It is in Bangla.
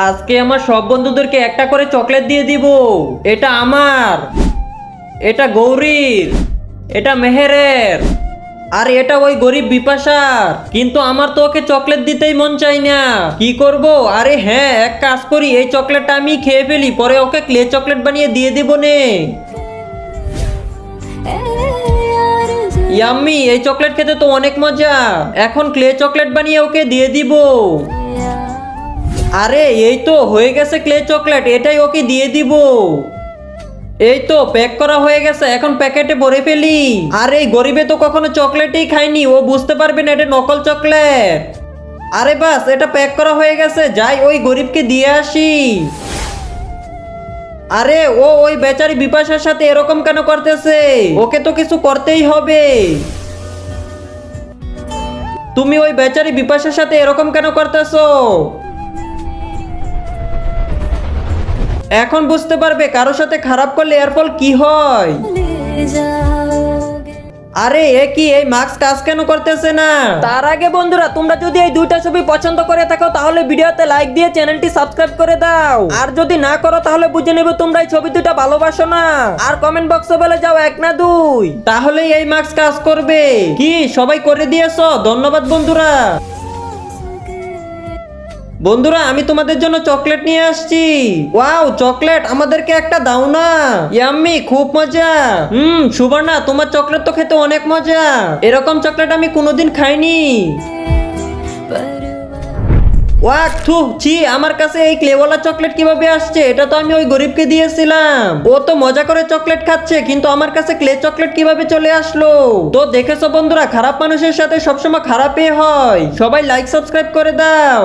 আজকে আমার সব বন্ধুদেরকে একটা করে চকলেট দিয়ে দিব। এটা আমার, এটা গৌরীর, এটা মেহেরের, আর এটা ওই গরিব বিপাশার। কিন্তু আমার তো ওকে চকলেট দিতেই মন চাই না, কি করব? আরে হ্যাঁ, এক কাজ করি, এই চকলেটটা আমি খেয়ে ফেলি, পরে ওকে ক্লে চকলেট বানিয়ে দিয়ে দিব নে। ইয়াম্মি, এই চকলেট খেতে তো অনেক মজা। এখন ক্লে চকলেট বানিয়ে ওকে দিয়ে দিব। আরে এই তো হয়ে গেছে ক্লে চকলেট, এটাই ওকে দিয়ে দিব। এই তো প্যাক করা হয়ে গেছে, এখন প্যাকেটে ভরে ফেলি। আর এই গরিবে তো কখনো চকলেটই খায়নি, ও বুঝতে পারবে না এটা নকল চকলেট। আরে বাস, এটা প্যাক করা হয়ে গেছে, যাই ওই গরিবকে দিয়ে আসি। আরে ও ওই বেচারি বিপাশার সাথে এরকম কেন করতেছে? ওকে তো কিছু করতেই হবে। তুমি ওই বেচারি বিপাশার সাথে এরকম কেন করতেছো? এখন বুঝতে পারবে কারোর সাথে খারাপ করলে এর ফল কি হয়। আরে এ কি, এই মাস্ক কাজ কেন করতেছে না? তার আগে বন্ধুরা, তোমরা যদি এই দুইটা ছবি পছন্দ করে থাকো তাহলে ভিডিওতে লাইক দিয়ে চ্যানেলটি সাবস্ক্রাইব করে দাও। আর যদি না করো তাহলে বুঝে নেবে তোমরা এই ছবি দুটো ভালোবাসো না। আর কমেন্ট বক্সে বলে যাও 1 না 2, তাহলে এই মাস্ক কাজ করবে। কি সবাই করে দিয়েছো? ধন্যবাদ বন্ধুরা। বন্ধুরা, আমি তোমাদের জন্য চকলেট নিয়ে আসছি। ওয়াও, চকলেট আমাদেরকে একটা দাও না। ইয়াম্মি, খুব মজা। সুবর্ণা, তোমার চকলেট তো খেতে অনেক মজা। এরকম চকলেট আমি কোনোদিন খাইনি। ওয়াক, থু, ছি, আমার কাছে এই ক্লেওয়ালা চকলেট কিভাবে আসছে? এটা তো আমি ওই গরিবকে দিয়েছিলাম। ও তো মজা করে চকলেট খাচ্ছে, কিন্তু আমার কাছে ক্লে চকলেট কিভাবে চলে আসলো? তো দেখেছো বন্ধুরা, খারাপ মানুষের সাথে সবসময় খারাপই হয়। সবাই লাইক সাবস্ক্রাইব করে দাও।